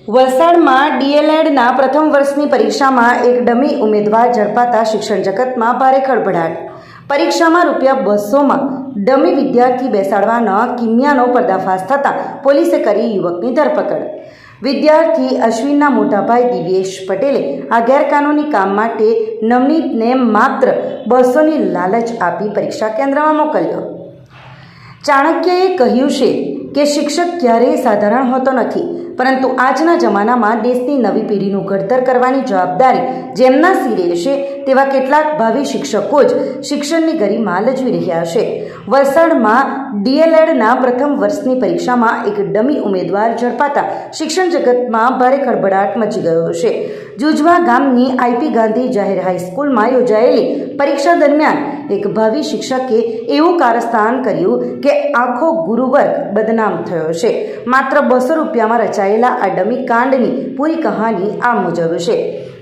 વલસાડમાં ડીએલએડના પ્રથમ વર્ષની પરીક્ષામાં એક ડમી ઉમેદવાર ઝડપાતા શિક્ષણ જગતમાં ભારે ખળભળાટ. પરીક્ષામાં ₹200માં ડમી વિદ્યાર્થી બેસાડવાના કિમિયાનો પર્દાફાશ થતાં પોલીસે કરી યુવકની ધરપકડ. વિદ્યાર્થી અશ્વિનના મોટાભાઈ દિવ્યેશ પટેલે આ ગેરકાનૂની કામ માટે નવનીતને માત્ર 200ની લાલચ આપી પરીક્ષા કેન્દ્રમાં મોકલ્યો. ચાણક્યએ કહ્યું છે કે શિક્ષક ક્યારેય સાધારણ હોતો નથી, પરંતુ આજના જમાનામાં દેશની નવી પેઢીનું ઘડતર કરવાની જવાબદારી જેમના સિરે છે તેવા કેટલાક ભાવિ શિક્ષકો જ શિક્ષણની ગરિમા લજવી રહ્યા છે. વલસાડમાં ડીએલએડના પ્રથમ વર્ષની પરીક્ષામાં એક ડમી ઉમેદવાર ઝડપાતા શિક્ષણ જગતમાં ભારે ખળભળાટ મચી ગયો છે. જુજવા ગામની આઈપી ગાંધી જાહેર હાઈસ્કૂલમાં યોજાયેલી પરીક્ષા દરમિયાન એક ભાવિ શિક્ષકે એવું કારસ્તાન કર્યું કે આખો ગુરુવર્ગ બદનામ થયો છે. માત્ર ₹200માં રચાયેલા આ ડમી કાંડની પૂરી કહાની આ મુજબ છે.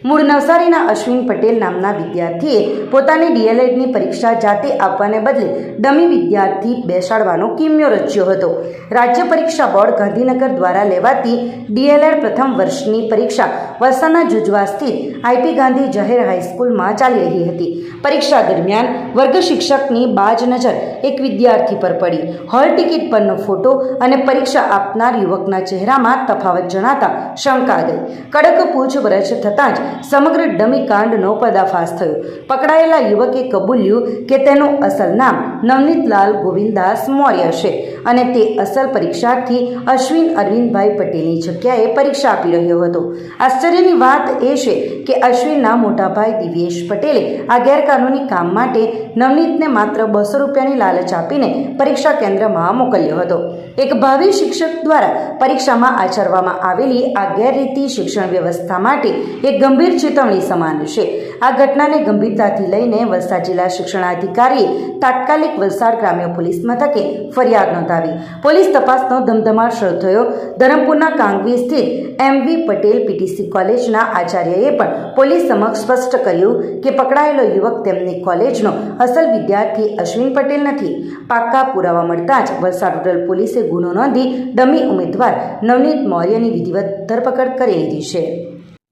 મૂળ નવસારીના અશ્વિન પટેલ નામના વિદ્યાર્થીએ પોતાની ડીએલએડની પરીક્ષા જાતે આપવાને બદલે ડમી વિદ્યાર્થી બેસાડવાનો કિમિયો રચ્યો હતો. રાજ્ય પરીક્ષા બોર્ડ ગાંધીનગર દ્વારા લેવાતી ડીએલએડ પ્રથમ વર્ષની પરીક્ષા વલસાડના જુજવા સ્થિત આઈપી ગાંધી જાહેર હાઈસ્કૂલમાં ચાલી રહી હતી. પરીક્ષા દરમિયાન વર્ગ શિક્ષકની બાજ નજર એક વિદ્યાર્થી પર પડી. હોલ ટિકિટ પરનો ફોટો અને પરીક્ષા આપનાર યુવકના ચહેરામાં તફાવત જણાતા શંકા ગઈ. કડક પૂછપરછ થતાં જ સમગ્ર ડમી કાંડનો પર્દાફાશ થયો. પકડાયેલા યુવકે કબૂલ્યું કે તેનું અસલ નામ નવનીતલાલ ગોવિંદાસ મૌર્ય છે અને તે અસલ પરીક્ષાર્થી અશ્વિન અરવિંદભાઈ પટેલની જગ્યાએ પરીક્ષા આપી રહ્યો હતો. આશ્ચર્યની વાત એ છે કે અશ્વિનના મોટાભાઈ દિવ્યેશ પટેલે આ ગેરકાનૂની કામ માટે નવનીતને માત્ર ₹200ની લાલચ આપીને પરીક્ષા કેન્દ્રમાં મોકલ્યો હતો. એક ભાવિ શિક્ષક દ્વારા પરીક્ષામાં આચરવામાં આવેલી આ ગેરરીતિ શિક્ષણ વ્યવસ્થા માટે એક ગંભીર ચેતવણી સમાન છે. આ ઘટનાને ગંભીરતાથી લઈને વલસાડ જિલ્લા શિક્ષણાધિકારીએ તાત્કાલિક વલસાડ ગ્રામ્ય પોલીસ મથકે ફરિયાદ નોંધાવી. પોલીસ તપાસનો ધમધમાટ શરૂ થયો. ધરમપુરના કાંગવી સ્થિત MV પટેલ પીટીસી કોલેજના આચાર્યએ પણ પોલીસ સમક્ષ સ્પષ્ટ કર્યું કે પકડાયેલો યુવક તેમની કોલેજનો અસલ વિદ્યાર્થી અશ્વિન પટેલ નથી. પાક્કા પુરાવા મળતા જ વલસાડ રૂરલ પોલીસે ગુનો નોંધી ડમી ઉમેદવાર નવનીત મૌર્યની વિધિવત ધરપકડ કરી લીધી છે.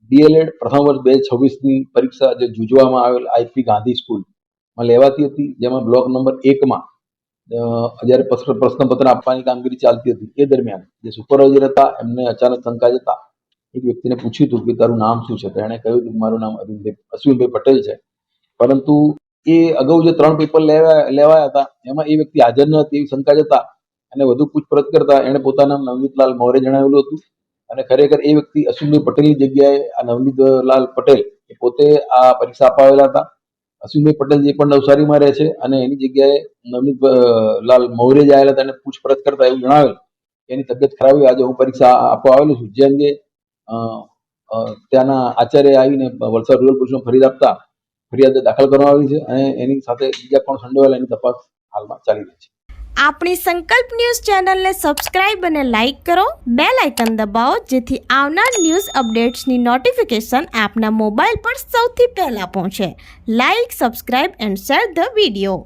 ડીએલએડ પ્રથમ વર્ષ 2026ની પરીક્ષા જે જુજવામાં આવેલ આઈપી ગાંધી સ્કૂલમાં લેવાતી હતી, જેમાં બ્લોક નંબર 1માં જ્યારે પ્રશ્નપત્ર આપવાની કામગીરી ચાલતી હતી એ દરમિયાન જે સુપરવાઇઝર હતા એમને અચાનક શંકા જતા એક વ્યક્તિને પૂછ્યું હતું કે તારું નામ શું છે, તો એણે કહ્યું હતું મારું નામ અશ્વિનભાઈ પટેલ છે. પરંતુ એ અગાઉ જે 3 પેપર લેવાયા હતા એમાં એ વ્યક્તિ હાજર ન હતી એવી શંકા જતા અને વધુ પૂછપરછ કરતા એણે પોતાનું નામ નવનીતલાલ મૌર્ય જણાવેલું હતું અને ખરેખર એ વ્યક્તિ અશ્વિનભાઈ પટેલની જગ્યાએ આ નવનીતલાલ પટેલ એ પોતે આ પરીક્ષા અપાવેલા હતા. અશ્વિનભાઈ પટેલ જે પણ નવસારીમાં રહે છે અને એની જગ્યાએ નવનીતલાલ મૌર્ય જે આવેલા હતા એને પૂછપરછ કરતા એવું જણાવેલ એની તબિયત ખરાબ હોય, આજે હું પરીક્ષા આપવા આવેલો છું, જે અંગે ત્યાંના આચાર્ય આવીને વલસાડ રૂરલ પોલીસમાં ફરિયાદ દાખલ કરવામાં આવી છે અને એની સાથે બીજા કોણ સંડોવાયેલા એની તપાસ હાલમાં ચાલી રહી છે. આપણી સંકલ્પ ન્યૂઝ ચેનલને સબસ્ક્રાઇબ અને લાઇક કરો, બેલ આઇકન દબાવો જેથી આવનાર ન્યૂઝ અપડેટ્સની નોટિફિકેશન આપના મોબાઈલ પર સૌથી પહેલા પહોંચે. Like, subscribe and share the video.